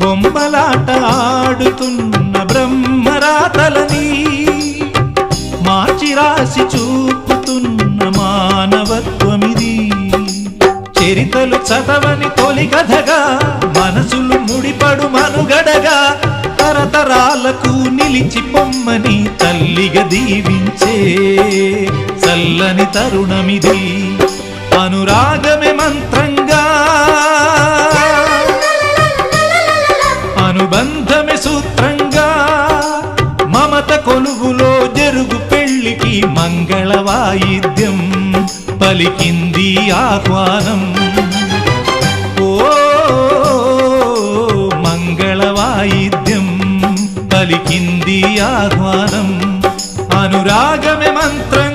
బొమ్మలాట ఆడుతున్న బ్రహ్మరాతలని మార్చి రాసి చూపుతున్న మానవత్వమిది. చరితలు చదవని తొలి కథగా మనసులు ముడిపడు మనుగడగా తరతరాలకు నిలిచి పొమ్మని తల్లిగా దీవించే చల్లని తరుణమిది. అనురాగమే మంత్రంగా అనుబంధమే సూత్రంగా మమత కొలువులో జరుగు పెళ్లికి మంగళ వాయిద్యం పలికింది ఆహ్వానం. ఓ మంగళ వాయిద్యం పలికింది ఆహ్వానం. అనురాగమే మంత్రం